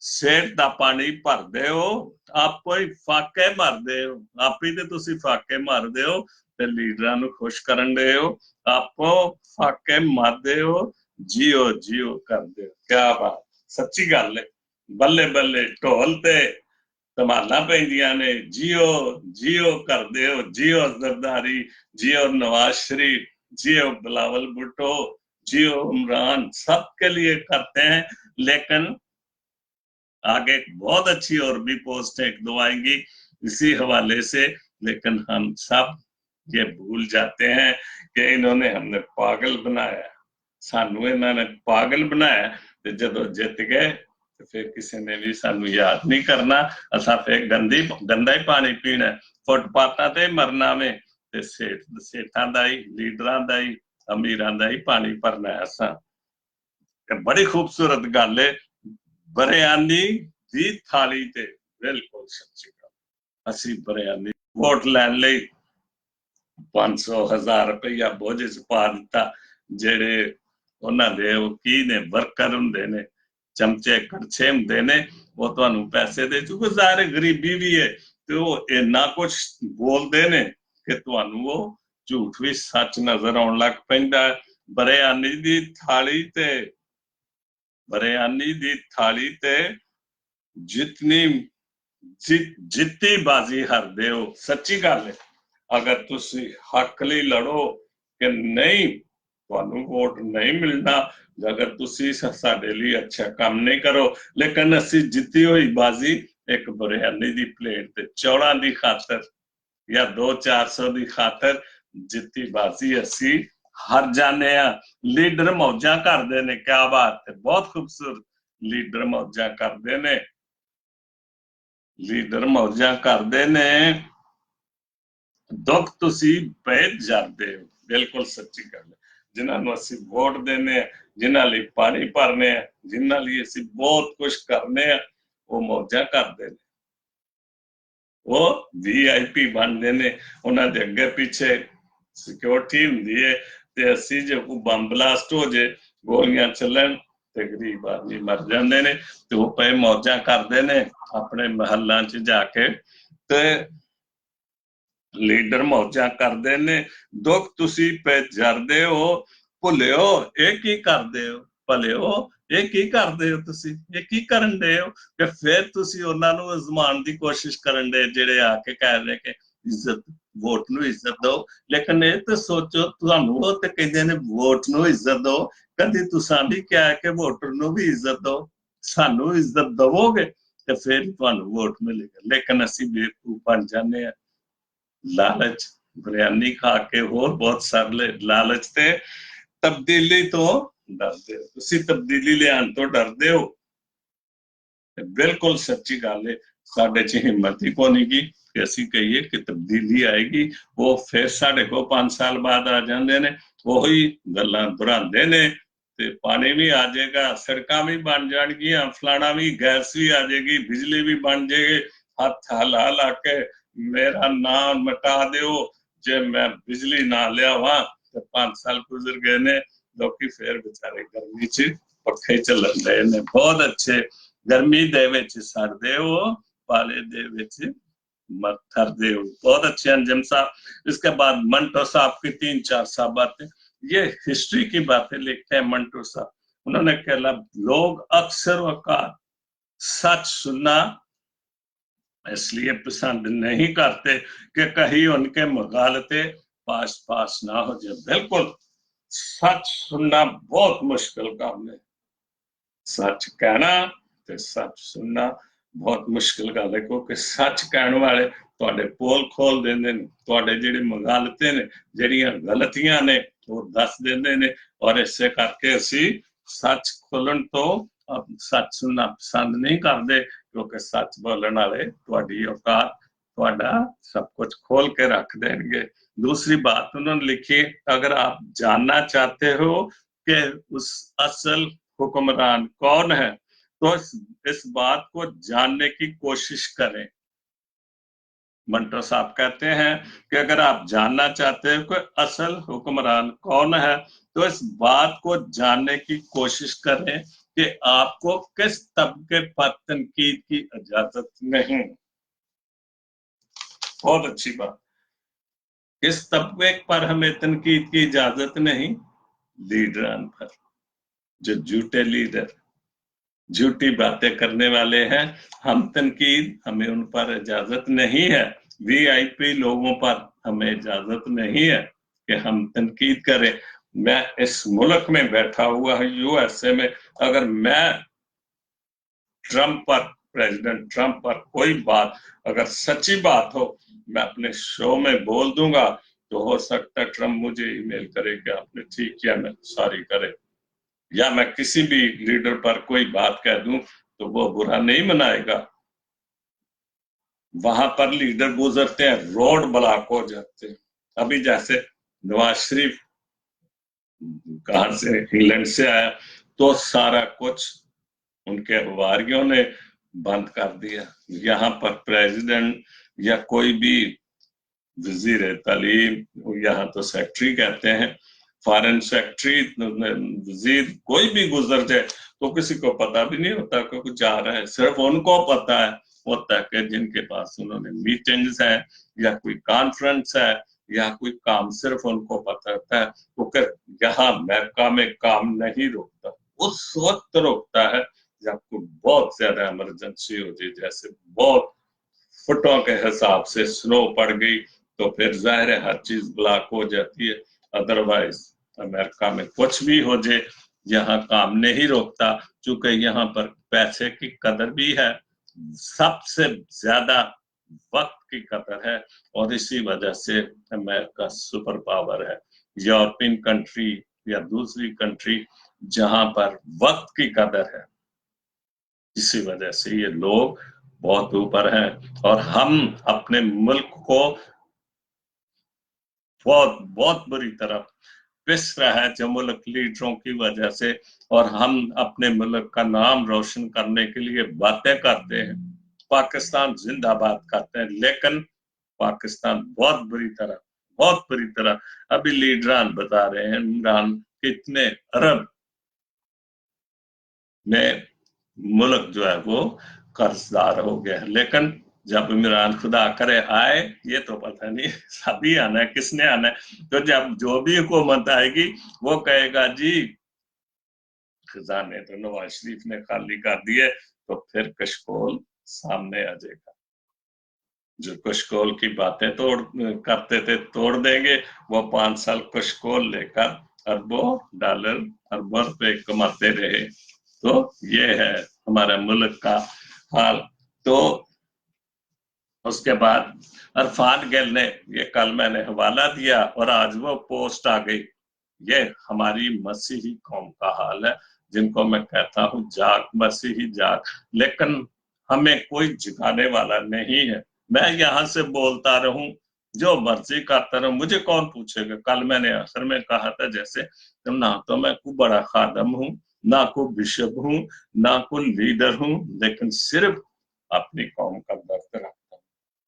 S1: ਸੇਠ ਦਾ ਪਾਣੀ ਭਰਦੇ ਹੋ, ਆਪੋ ਹੀ ਫਾਕੇ ਮਾਰਦੇ ਹੋ, ਆਪ ਹੀ ਤੇ ਤੁਸੀਂ ਫਾਕੇ ਮਾਰਦੇ ਹੋ ਤੇ ਲੀਡਰਾਂ ਨੂੰ ਖੁਸ਼ ਕਰਨ ਦੇ ਹੋ, ਆਪੋ ਫਾਕੇ ਮਾਰਦੇ ਹੋ, ਜੀਓ ਜੀਓ ਕਰਦੇ ਹੋ। ਕਿਆ ਬਾਤ, ਸੱਚੀ ਗੱਲ ਹੈ। ਬੱਲੇ ਬੱਲੇ ਢੋਲ ਤੇ ਧਮਾਲਾਂ ਪੈਂਦੀਆਂ ਨੇ, ਜੀਓ ਜੀਓ ਕਰਦੇ हो, जियो जरदारी, जियो नवाज शरीफ, जियो बिलावल भुट्टो, जियो इमरान, सबके लिए करते हैं। लेकिन आगे बहुत अच्छी और भी पोस्ट एक दो आएंगी इसी हवाले से, लेकिन हम सब ये भूल जाते हैं कि इन्होंने हमने पागल बनाया, सानू इन्होंने पागल बनाया ते जदों जित गए ਤੇ ਫਿਰ ਕਿਸੇ ਨੇ ਵੀ ਸਾਨੂੰ ਯਾਦ ਨਹੀਂ ਕਰਨਾ। ਅਸਾਂ ਫਿਰ ਗੰਦਾ ਹੀ ਪਾਣੀ ਪੀਣਾ, ਫੁੱਟਪਾਥਾਂ ਤੇ ਮਰਨਾ ਵੇ ਤੇ ਸੇਠਾਂ ਦਾ ਹੀ, ਲੀਡਰਾਂ ਦਾ ਹੀ, ਅਮੀਰਾਂ ਦਾ ਹੀ ਪਾਣੀ ਭਰਨਾ ਹੈ ਅਸਾਂ। ਬੜੀ ਖੂਬਸੂਰਤ ਗੱਲ ਹੈ। ਬਰਿਆਨੀ ਦੀ ਥਾਲੀ ਤੇ ਬਿਲਕੁਲ ਸੱਚੀ ਗੱਲ। ਅਸੀਂ ਬਰਿਆਨੀ ਵੋਟ ਲੈਣ ਲਈ 500,000 ਰੁਪਇਆ ਬੋਝੇ ਚ ਪਾ ਦਿੱਤਾ। ਜਿਹੜੇ ਉਹਨਾਂ ਦੇ ਉਹ ਕੀ ਨੇ ਵਰਕਰ ਹੁੰਦੇ ਨੇ, ਚਮਚੇ ਕੜਛੇ ਹੁੰਦੇ ਨੇ, ਉਹ ਤੁਹਾਨੂੰ ਪੈਸੇ ਦੇ ਚੁੱਕੇ। ਜ਼ਾਹਿਰ ਗਰੀਬੀ ਵੀ ਹੈ ਤੇ ਉਹ ਇੰਨਾ ਕੁਛ ਬੋਲਦੇ ਨੇ ਕਿ ਤੁਹਾਨੂੰ ਉਹ ਝੂਠ ਵੀ ਸੱਚ ਨਜ਼ਰ ਆਉਣ ਲੱਗ ਪੈਂਦਾ। ਬਰਿਆਨੀ ਦੀ ਥਾਲੀ ਤੇ ਜਿੱਤੀ ਬਾਜ਼ੀ ਹਾਰਦੇ ਹੋ। ਸੱਚੀ ਗੱਲ ਹੈ। ਅਗਰ ਤੁਸੀਂ ਹੱਕ ਲਈ ਲੜੋ ਕਿ ਨਹੀਂ ਤੁਹਾਨੂੰ ਵੋਟ ਨਹੀਂ ਮਿਲਣਾ, ਅਗਰ ਤੁਸੀਂ ਸਾਡੇ ਲਈ ਅੱਛਾ ਕੰਮ ਨਹੀਂ ਕਰੋ, ਲੇਕਿਨ ਅਸੀਂ ਜਿੱਤੀ ਹੋਈ ਬਾਜ਼ੀ ਇੱਕ ਬਰਿਆਨੀ ਦੀ ਪਲੇਟ ਤੇ ਚੌਲਾਂ ਦੀ ਖਾਤਰ ਜਾਂ 200-400 ਦੀ ਖਾਤਰ ਜਿੱਤੀ ਬਾਜ਼ੀ ਅਸੀਂ ਹਾਰ ਜਾਂਦੇ ਆ। ਲੀਡਰ ਮੌਜਾਂ ਕਰਦੇ ਨੇ, ਕਿਆ ਬਾਤ ਹੈ, ਬਹੁਤ ਖੂਬਸੂਰਤ ਲੀਡਰ ਮੌਜਾਂ ਕਰਦੇ ਨੇ, ਲੀਡਰ ਮੌਜਾਂ ਕਰਦੇ ਨੇ। ਦੁੱਖ ਤੁਸੀਂ ਪਏ ਜਾਂਦੇ ਹੋ। ਬਿਲਕੁਲ ਸੱਚੀ ਗੱਲ ਹੈ। ਜਿਨ੍ਹਾਂ ਨੂੰ ਅਸੀਂ ਵੋਟ ਦਿੰਦੇ ਆ, ਜਿਨ੍ਹਾਂ ਲਈ ਪਾਣੀ ਭਰਨੇ ਆ, ਜਿਨ੍ਹਾਂ ਲਈ ਅਸੀਂ ਬਹੁਤ ਕੁਝ ਕਰਨੇ ਆ, ਉਹ ਮੌਜਾਂ ਕਰਦੇ ਨੇ, ਉਹ VIP ਬਣਦੇ ਨੇ। ਉਹਨਾਂ ਦੇ ਅੱਗੇ ਪਿੱਛੇ ਸਿਕਿਉਰਿਟੀ ਹੁੰਦੀ ਹੈ ਤੇ ਅਸੀਂ ਜੇ ਕੋਈ ਬੰਬ ਬਲਾਸਟ ਹੋ ਜੇ, ਗੋਲੀਆਂ ਚੱਲਣ ਤੇ ਗਰੀਬ ਆਦਮੀ ਮਰ ਜਾਂਦੇ ਨੇ ਤੇ ਉਹ ਪਏ ਮੌਜਾਂ ਕਰਦੇ ਨੇ ਆਪਣੇ ਮਹੱਲਾਂ 'ਚ ਜਾ ਕੇ। ਤੇ ਲੀਡਰ ਮੌਜਾਂ ਕਰਦੇ ਨੇ। ਦੁੱਖ ਤੁਸੀਂ ਪੈ ਜਰਦੇ ਹੋ, ਭੁੱਲਿਓ ਇਹ ਕੀ ਕਰਦੇ ਹੋ, ਭਲਿਓ ਇਹ ਕੀ ਕਰਦੇ ਹੋ, ਤੁਸੀਂ ਇਹ ਕੀ ਕਰਨ ਦੇ ਹੋ ਕਿ ਫਿਰ ਤੁਸੀਂ ਉਹਨਾਂ ਨੂੰ ਅਜ਼ਮਾਉਣ ਦੀ ਕੋਸ਼ਿਸ਼ ਕਰਨ ਦੇ ਜਿਹੜੇ ਆ ਕੇ ਕਹਿ ਰਹੇ ਕਿ ਇੱਜ਼ਤ, ਵੋਟ ਨੂੰ ਇੱਜ਼ਤ ਦਿਓ। ਲੇਕਿਨ ਇਹ ਤਾਂ ਸੋਚੋ, ਤੁਹਾਨੂੰ ਉਹ ਤੇ ਕਹਿੰਦੇ ਨੇ ਵੋਟ ਨੂੰ ਇੱਜ਼ਤ ਦਿਓ, ਕਦੀ ਤੁਸੀਂ ਵੀ ਕਿਹਾ ਕਿ ਵੋਟਰ ਨੂੰ ਵੀ ਇੱਜ਼ਤ ਦਿਓ। ਸਾਨੂੰ ਇੱਜ਼ਤ ਦਵੋਗੇ ਤੇ ਫਿਰ ਤੁਹਾਨੂੰ ਵੋਟ ਮਿਲੇਗਾ। ਲੇਕਿਨ ਅਸੀਂ ਬੇਵਕੂਫ ਬਣ ਜਾਂਦੇ ਹਾਂ। ਲਾਲਚ, ਬਿਰਿਆਨੀ ਖਾ ਕੇ ਹੋਰ ਬਹੁਤ ਸਾਰੇ ਲਾਲਚ ਤੇ ਤਬਦੀਲੀ ਤੋਂ ਡਰਦੇ ਹੋ। ਤੁਸੀਂ ਤਬਦੀਲੀ ਲਿਆਉਣ ਤੋਂ ਡਰਦੇ ਹੋ। ਬਿਲਕੁਲ ਸੱਚੀ ਗੱਲ ਹੈ। ਸਾਡੇ 'ਚ ਹਿੰਮਤ ਹੀ ਕੋਈ ਨਹੀਂ ਕਿ ਅਸੀਂ ਕਹੀਏ ਕਿ ਤਬਦੀਲੀ ਆਏਗੀ। ਉਹ ਫਿਰ ਸਾਡੇ ਕੋਲ 5 ਸਾਲ ਬਾਅਦ ਆ ਜਾਂਦੇ ਨੇ, ਉਹੀ ਗੱਲਾਂ ਦੁਹਰਾਉਂਦੇ ਨੇ ਤੇ ਪਾਣੀ ਵੀ ਆ ਜਾਏਗਾ, ਸੜਕਾਂ ਵੀ ਬਣ ਜਾਣਗੀਆਂ, ਫਲਾਣਾ ਵੀ, ਗੈਸ ਵੀ ਆ ਜਾਏਗੀ, ਬਿਜਲੀ ਵੀ ਬਣ ਜਾਏਗੀ। ਹੱਥ ਹਿਲਾ ਲਾ ਕੇ ਮੇਰਾ ਨਾਮ ਮਿਟਾ ਦਿਓ ਜੇ ਮੈਂ ਬਿਜਲੀ ਨਾ ਲਿਆਵਾਂ। ਤੇ 5 ਸਾਲ ਗੁਜ਼ਰ ਗਏ ਨੇ, ਲੋਕੀ ਫੇਰ ਵਿਚਾਰੇ ਗਰਮੀ 'ਚ ਪੱਖੇ ਚੱਲਣ ਦੇ ਨੇ। ਬਹੁਤ ਅੱਛੇ, ਗਰਮੀ ਦੇ ਵਿੱਚ ਸੜਦੇ ਹੋ, ਪਾਲੇ ਦੇ ਵਿੱਚ मत्थरदे हो। बहुत अच्छे अंजम साहब। इसके बाद मंटो साहब की 3-4 बातें, ये हिस्ट्री की बातें लिखते हैं मंटो साहब। उन्होंने कहा लोग अक्सर वक़्त सच सुनना इसलिए पसंद नहीं करते कि कहीं उनके मुगालते पास पास ना हो जाए। बिल्कुल सच सुनना बहुत मुश्किल काम है। सच कहना ते सच सुनना बहुत मुश्किल गल है, क्योंकि सच कहने वाले ਤੁਹਾਡੇ ਪੋਲ ਖੋਲ ਦਿੰਦੇ ਨੇ, ਤੁਹਾਡੇ ਜਿਹੜੇ ਮਗਾਲਤੇ ਨੇ, ਜਿਹੜੀਆਂ ਗਲਤੀਆਂ ਨੇ ਉਹ ਦੱਸ ਦਿੰਦੇ ਨੇ। ਔਰ ਇਸੇ ਕਰਕੇ ਅਸੀਂ ਸੱਚ ਖੋਲਣ ਤੋਂ ਸੱਚ ਸੁਣਨਾ ਪਸੰਦ ਨਹੀਂ ਕਰਦੇ, क्योंकि सच बोलने वाले ਤੁਹਾਡੀ औकात, ਤੁਹਾਡਾ सब कुछ खोल के रख देंगे। दूसरी बात उन्होंने लिखी, अगर आप जानना चाहते हो कि उस असल हुक्मरान कौन है तो इस बात को जानने की कोशिश करें मंटो साहब कहते हैं कि अगर आप जानना चाहते हैं कि असल हुक्मरान कौन है, तो इस बात को जानने की कोशिश करें कि आपको किस तबके पर तनकीद की इजाजत नहीं। बहुत अच्छी बात। किस तबके पर हमें तनकीद की इजाजत नहीं? लीडरान पर। जो झूठे लीडर, झूठी बातें करने वाले हैं, हम तनकीद, हमें उन पर इजाजत नहीं है। वीआईपी लोगों पर हमें इजाजत नहीं है कि हम तनकीद करें। मैं इस मुल्क में बैठा हुआ हूं, यूएसए में, अगर मैं ट्रंप पर, प्रेसिडेंट ट्रंप पर कोई बात अगर सच्ची बात हो, मैं अपने शो में बोल दूंगा, तो हो सकता है ट्रंप मुझे ईमेल करे कि आपने ठीक किया, मैं सॉरी करे। या मैं किसी भी लीडर पर कोई बात कह दूं तो वो बुरा नहीं मनाएगा। वहां पर लीडर गुजरते हैं, रोड ब्लॉक हो जाते हैं। अभी जैसे नवाज शरीफ कहां से, इंग्लैंड से आया, तो सारा कुछ उनके अखबारियों ने बंद कर दिया। यहाँ पर प्रेसिडेंट या कोई भी वजीर तालीम, यहाँ तो सेक्रेटरी कहते हैं, फॉरेन सेक्रेटरी, वजीर, कोई भी गुजर जाए तो किसी को पता भी नहीं होता कि कुछ जा रहा है। सिर्फ उनको पता है होता है कि जिनके पास उन्होंने मीटिंग्स है या कोई कॉन्फ्रेंस है या कोई काम, सिर्फ उनको पता होता है। क्योंकि यहाँ अमेरिका में काम नहीं रुकता, उस वक्त रुकता है जब कोई बहुत ज्यादा इमरजेंसी होती है, जैसे बहुत फुटों के हिसाब से स्नो पड़ गई, तो फिर जाहिर है हर चीज ब्लॉक हो जाती है। अदरवाइज अमेरिका में कुछ भी हो जाए, यहाँ काम नहीं रोकता, क्योंकि यहाँ पर पैसे की कदर भी है, सबसे ज्यादा वक्त की कदर है, और इसी वजह से अमेरिका सुपर पावर है। यूरोपियन कंट्री या दूसरी कंट्री जहां पर वक्त की कदर है, इसी वजह से ये लोग बहुत ऊपर हैं। और हम अपने मुल्क को बहुत बहुत बुरी तरह पिस रहा है जो मुल्क लीडरों की वजह से, और हम अपने मुल्क का नाम रोशन करने के लिए बातें करते हैं, पाकिस्तान जिंदाबाद करते हैं, लेकिन पाकिस्तान बहुत बुरी तरह अभी लीडरान बता रहे हैं, इमरान कितने अरब में मुल्क जो है वो कर्जदार हो गया है। लेकिन जब इमरान खुदा करे आए, ये तो पता नहीं सभी आना है, किसने आना है, तो जब जो भी हुकूमत आएगी वो कहेगा जी खजाने तो नवाज शरीफ ने खाली कर दिए, तो फिर कशकोल सामने आ जाएगा। जो कशकोल की बातें तोड़ करते थे तोड़ देंगे, वो 5 साल कशकोल लेकर अरबों डॉलर, अरबों रुपए कमाते रहे। तो ये है हमारा मुल्क का हाल। तो उसके बाद अरफान गिल ने, ये कल मैंने हवाला दिया और आज वो पोस्ट आ गई, ये हमारी मसीही कौम का हाल है, जिनको मैं कहता हूं जाग, मसीही जाग, लेकिन हमें कोई जगाने वाला नहीं है। मैं यहां से बोलता रहूं, जो मर्जी करता रहूं, मुझे कौन पूछेगा। कल मैंने आखिर में कहा था, जैसे ना तो मैं कोई बड़ा खादम हूं, ना कोई बिशप हूं, ना कोई लीडर हूं, लेकिन सिर्फ अपनी कौम का दर्द रखता हूं,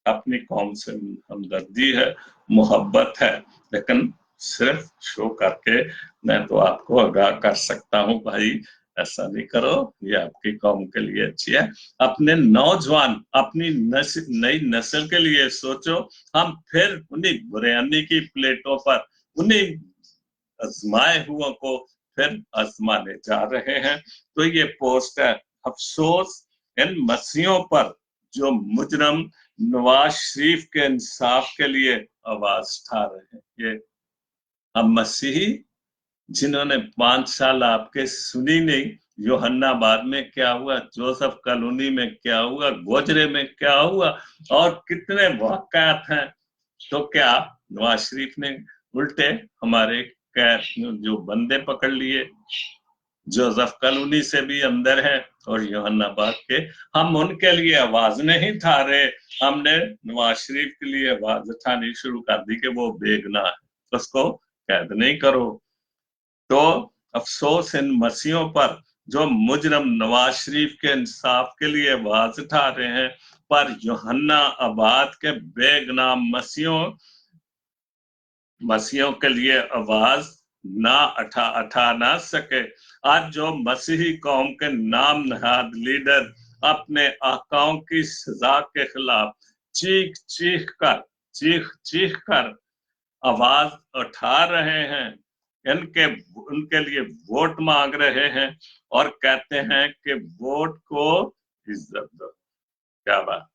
S1: अपनी कौम से हमदर्दी है, मोहब्बत है। लेकिन सिर्फ शो करके मैं तो आपको आगाह कर सकता हूं, भाई ऐसा नहीं करो, ये आपकी कौम के लिए अच्छी है। अपने नौजवान, अपनी नई नस्ल के लिए सोचो। हम फिर उन्हीं बिरयानी की प्लेटों पर उन्हीं आजमाए हुओं को फिर आजमाने जा रहे हैं। तो ये पोस्ट है, अफसोस इन मसीहों पर जो मुजरम नवाज शरीफ के इंसाफ के लिए आवाज उठा रहे हैं। ये हम मसीही जिन्होंने 5 साल आपके सुनी नहीं, योहन्नाबाद में क्या हुआ, जोसेफ कॉलोनी में क्या हुआ, गोजरे में क्या हुआ, और कितने वाकयात हैं। तो क्या नवाज शरीफ ने उल्टे हमारे जो बंदे पकड़ लिए, जोसेफ कॉलोनी से भी अंदर है और योहन्नाबाद के, हम उनके लिए आवाज नहीं उठा रहे, हमने नवाज शरीफ के लिए आवाज उठानी शुरू कर दी कि वो बेगुनाह है, उसको कैद नहीं करो। तो अफसोस इन मसीहों पर जो मुजरम नवाज शरीफ के इंसाफ के लिए आवाज उठा रहे हैं, पर यूहन्ना आबाद के बेगुनाह मसीहों के लिए आवाज ना उठा ना सके। आज जो मसीही कौम के नाम नहाद लीडर अपने आकाओं की सजा के खिलाफ चीख चीख कर आवाज उठा रहे हैं, उनके लिए वोट मांग रहे हैं और कहते हैं कि वोट को इज्जत दो। क्या बात,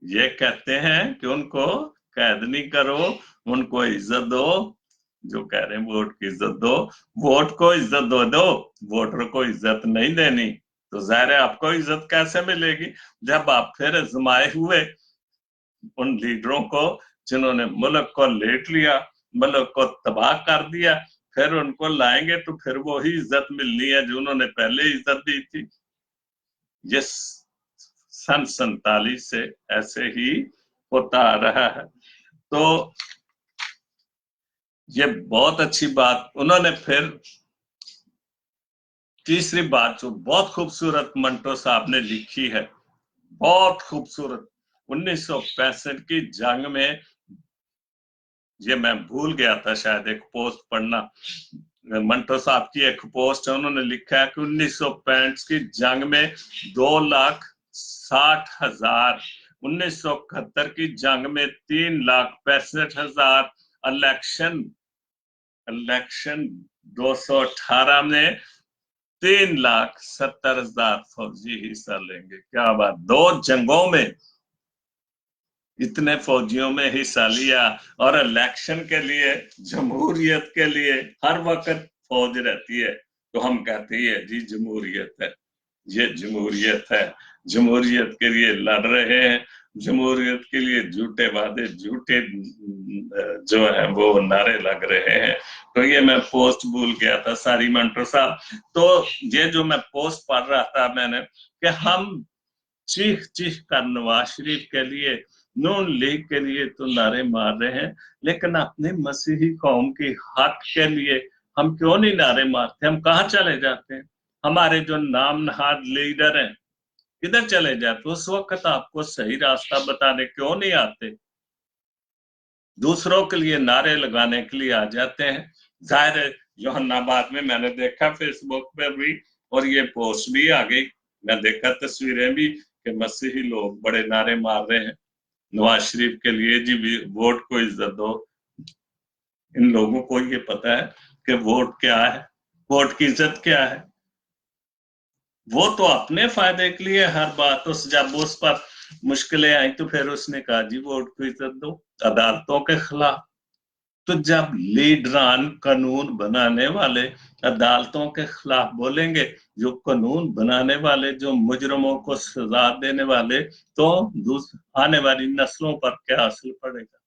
S1: ये कहते हैं कि उनको कैद नहीं करो, उनको इज्जत दो। जो कह रहे हैं वोट की इज्जत दो, वोट को इज्जत दो, वोटर को इज्जत नहीं देनी तो जाहिर है आपको इज्जत कैसे मिलेगी जब आप फिर आजमाए हुए उन लीडरों को जिन्होंने मुल्क को लेट लिया, मुल्क को तबाह कर दिया, फिर उनको लाएंगे तो फिर वही इज्जत मिलनी है जो उन्होंने पहले इज्जत दी थी। ये सन 47 से ऐसे ही होता आ रहा है। तो ये बहुत अच्छी बात उन्होंने फिर तीसरी बात जो बहुत खूबसूरत मंटो साहब ने लिखी है, बहुत खूबसूरत, 1965 की जंग में, ये मैं भूल गया था शायद एक पोस्ट पढ़ना, मंटो साहब की एक पोस्ट है, उन्होंने लिखा है कि 1965 की जंग में 2,60,000, 1971 की जंग में 3,65,000, इलेक्शन 218 में 3,70,000 फौजी हिस्सा लेंगे। क्या बात, 2 जंगों में इतने फौजियों में हिस्सा लिया। और इलेक्शन के लिए, जमहूरियत के लिए हर वक्त फौज रहती है, तो हम कहते हैं जी जमहूरियत है, ये जमहूरियत है, जमहूरियत के लिए लड़ रहे हैं, जमहूरियत के लिए झूठे वादे, झूठे जो है वो नारे लग रहे हैं। तो ये मैं पोस्ट भूल गया था सारी मंटो साहब। तो ये जो मैं पोस्ट पढ़ रहा था मैंने कि हम चीख कर नवाज शरीफ के लिए, नून लीग के लिए तो नारे मार रहे हैं, लेकिन अपने मसीही कौम की हक के लिए हम क्यों नहीं नारे मारते? हम कहाँ चले जाते हैं? हमारे जो नाम नहाद लीडर हैं किधर चले जाते? उस वक्त आपको सही रास्ता बताने क्यों नहीं आते? दूसरों के लिए नारे लगाने के लिए आ जाते हैं। जाहिर है यूहन्ना बाद में मैंने देखा फेसबुक पर भी, और ये पोस्ट भी आ गई, मैं देखा तस्वीरें भी कि मसीही लोग बड़े नारे मार रहे हैं नवाज शरीफ के लिए, जी वोट को इज्जत दो। इन लोगों को ये पता है कि वोट क्या है, वोट की इज्जत क्या है। वो तो अपने फायदे के लिए हर बात, जब उस पर मुश्किलें आई तो फिर उसने कहा जी वोट को इज्जत दो, अदालतों के खिलाफ। तो जब लीडरान, कानून बनाने वाले अदालतों के खिलाफ बोलेंगे, जो कानून बनाने वाले, जो मुजरमों को सजा देने वाले, तो आने वाली नस्लों पर क्या असर पड़ेगा?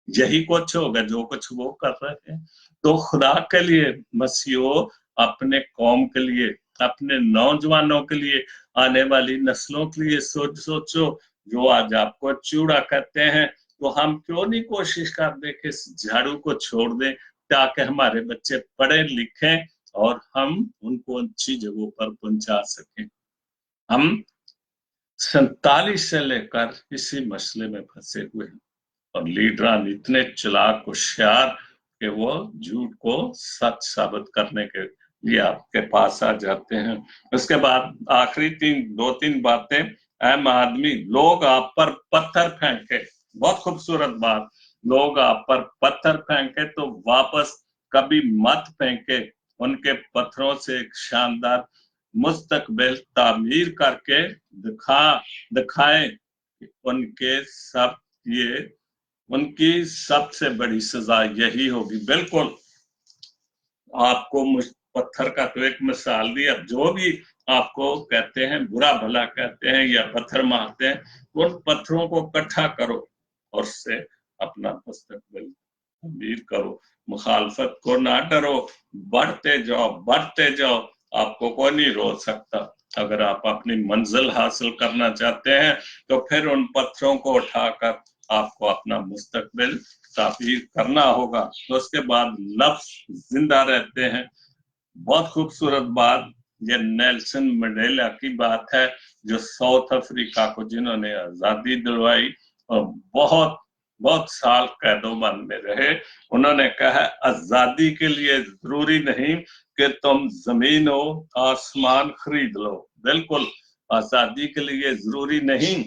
S1: यही कुछ होगा जो कुछ वो कर रहे हैं। तो खुदा के लिए मसीहो, अपने कौम के लिए, अपने नौजवानों के लिए, आने वाली नस्लों के लिए सोचो। जो आज आपको चूड़ा कहते हैं, तो हम क्यों नहीं कोशिश कर दे कि झाड़ू को छोड़ दें, ताकि हमारे बच्चे पढ़े लिखें और हम उनको अच्छी जगहों पर पहुंचा सकें। हम 47 से लेकर इसी मसले में फंसे हुए हैं, और लीडरान इतने चालाक होशियार कि वो झूठ को सच साबित करने के लिए आपके पास आ जाते हैं। उसके बाद आखिरी 2-3 बातें। अहम आदमी, लोग आप पर पत्थर फेंके, बहुत खूबसूरत बात, लोग आप पर पत्थर फेंके तो वापस कभी मत फेंके, उनके पत्थरों से एक शानदार मुस्तकबिल तामीर करके दिखाएं। उनकी सबसे बड़ी सजा यही होगी। बिल्कुल आपको पत्थर का तो एक मिसाल दी, अब जो भी आपको कहते हैं, बुरा भला कहते हैं या पत्थर मारते हैं, उन पत्थरों को इकट्ठा करो और उससे अपना मुस्तकबिल तमीर करो। मुखालफत को ना डरो, बढ़ते जाओ, आपको कोई नहीं रोक सकता। अगर आप अपनी मंजिल हासिल करना चाहते हैं तो फिर उन पत्थरों को उठाकर आपको अपना मुस्तकबिल ताबीर करना होगा। तो उसके बाद लफ्ज जिंदा रहते हैं, बहुत खूबसूरत बात। ये नेल्सन मंडेला की बात है, जो साउथ अफ्रीका को जिन्होंने आजादी दिलवाई और बहुत बहुत साल कैदोबंद में रहे। उन्होंने कहा आजादी के लिए जरूरी नहीं कि तुम जमीन हो आसमान खरीद लो, बिल्कुल आजादी के लिए जरूरी नहीं।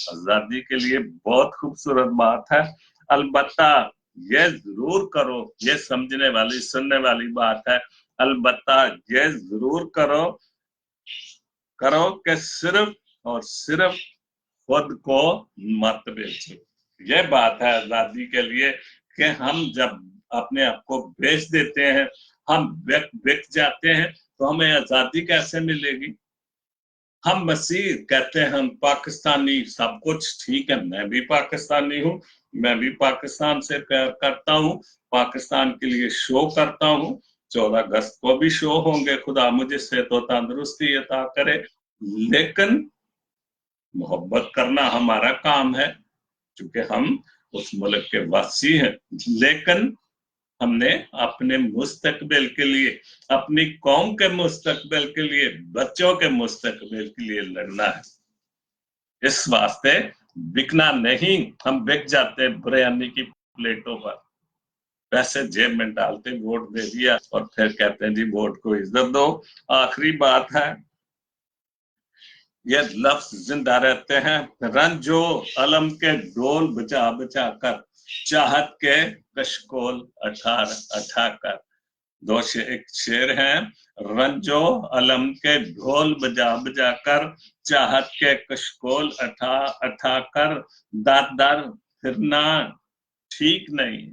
S1: आजादी के लिए बहुत खूबसूरत बात है, अलबत्ता ये जरूर करो, ये समझने वाली सुनने वाली बात है, अलबत्ता ये जरूर करो कि सिर्फ और सिर्फ खुद को मत बेचो। ये बात है आजादी के लिए कि हम जब अपने आप को बेच देते हैं, हम बिक जाते हैं, तो हमें आजादी कैसे मिलेगी? हम मसीह कहते हैं हम पाकिस्तानी, सब कुछ ठीक है, मैं भी पाकिस्तानी हूँ, मैं भी पाकिस्तान से प्यार करता हूँ, पाकिस्तान के लिए शो करता हूँ। 14 अगस्त को भी शो होंगे, खुदा मुझे सेहत और तंदुरुस्ती अता करे, लेकिन मोहब्बत करना हमारा काम है क्योंकि हम उस मुल्क के वासी हैं। लेकिन हमने अपने मुस्तकबिल के लिए, अपनी कौम के मुस्तकबिल के लिए, बच्चों के मुस्तकबिल के लिए लड़ना है। इस वास्ते बिकना नहीं, हम बिक जाते हैं बिरयानी की प्लेटों पर, पैसे जेब में डालते, वोट दे दिया और फिर कहते हैं जी वोट को इज्जत दो। आखिरी बात है, ये लफ्ज जिंदा रहते हैं, रंजो अलम के ढोल बजा बजा कर, चाहत के कशकोल अठा कर। एक शेर है, रंजो अलम के ढोल बजा बजा कर, चाहत के कशकोल अठा कर, दर दर फिरना ठीक नहीं,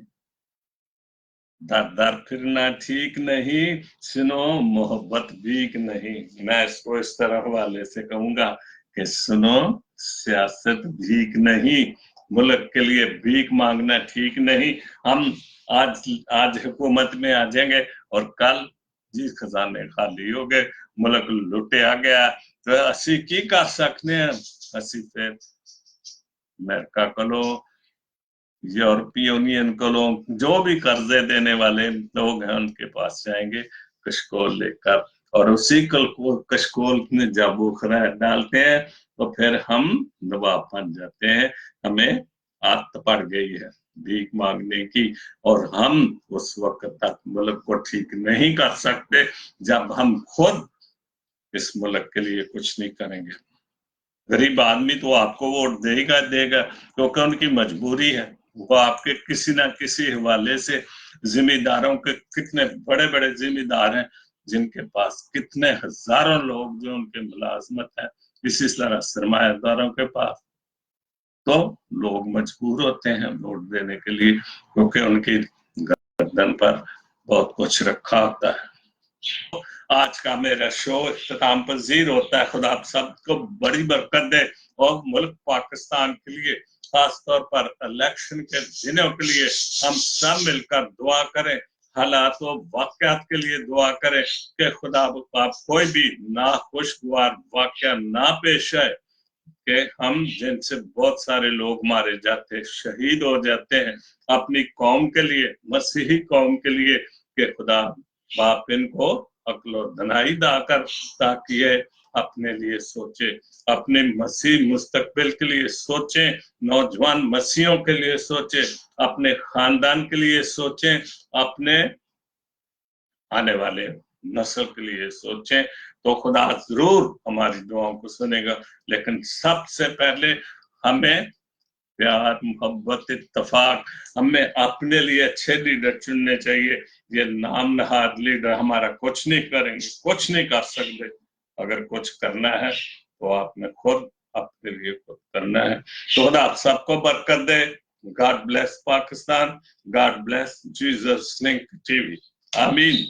S1: दर दर फिरना ठीक नहीं, सुनो मोहब्बत भीख नहीं। मैं इसको इस तरह वाले से कहूंगा कि सुनो सियासत भीख नहीं, मुल्क के लिए भीख मांगना ठीक नहीं। हम आज हुकूमत में आ जाएंगे और कल जी खजाने खाली हो गए, मुल्क लुटिया गया, तो असी की कर सकते हैं? असी फिर अमेरिका को, यूरोपीय यूनियन को, जो भी कर्जे देने वाले लोग हैं उनके पास जाएंगे कशकोल लेकर, और उसी कशकोल में जब वो डालते हैं तो फिर हम नवाब बन जाते हैं। हमें आदत पड़ गई है भीख मांगने की, और हम उस वक्त तक मुल्क को ठीक नहीं कर सकते जब हम खुद इस मुल्क के लिए कुछ नहीं करेंगे। गरीब आदमी तो आपको वोट देगा क्योंकि उनकी मजबूरी है, वो आपके किसी ना किसी हवाले से, जिम्मेदारों के कितने बड़े बड़े जिम्मेदार हैं जिनके पास कितने हजारों लोग जो उनके मुलाजमत है, इसी तरह सरमायादारों के पास, तो लोग मजबूर होते हैं वोट देने के लिए क्योंकि उनकी गर्दन पर बहुत कुछ रखा होता है। आज का मेरा शो इख्तिताम पजीर होता है। खुदा आप सबको बड़ी बरकत दे और मुल्क पाकिस्तान के लिए, खास तौर पर इलेक्शन के दिनों के लिए हम सब मिलकर दुआ करें, हालात व वाक़यात के लिए दुआ करें कि खुदा आप कोई भी नाखुशगवार वाक़या ना पेश आए कि हम जिनसे बहुत सारे लोग मारे जाते, शहीद हो जाते हैं अपनी कौम के लिए, मसीही कौम के लिए, कि खुदा बाप इनको अक्ल और दनाई दाकर, ताकि ये अपने लिए सोचे, अपने मसीह मुस्तकबिल के लिए सोचे, नौजवान मसीहों के लिए सोचे, अपने खानदान के लिए सोचे, अपने आने वाले नस्ल के लिए सोचें, तो खुदा जरूर हमारी दुआओं को सुनेगा। लेकिन सबसे पहले हमें प्यार, मोहब्बत, इत्तफाक, हमें अपने लिए अच्छे लीडर चुनने चाहिए। ये नाम नहाद लीडर हमारा कुछ नहीं करेंगे, कुछ नहीं कर सकते। अगर कुछ करना है तो आपने खुद अपने लिए खुद करना है। तो खुदा आप सबको बरकत दे। God bless Pakistan, God bless Jesus link TV, आमीन।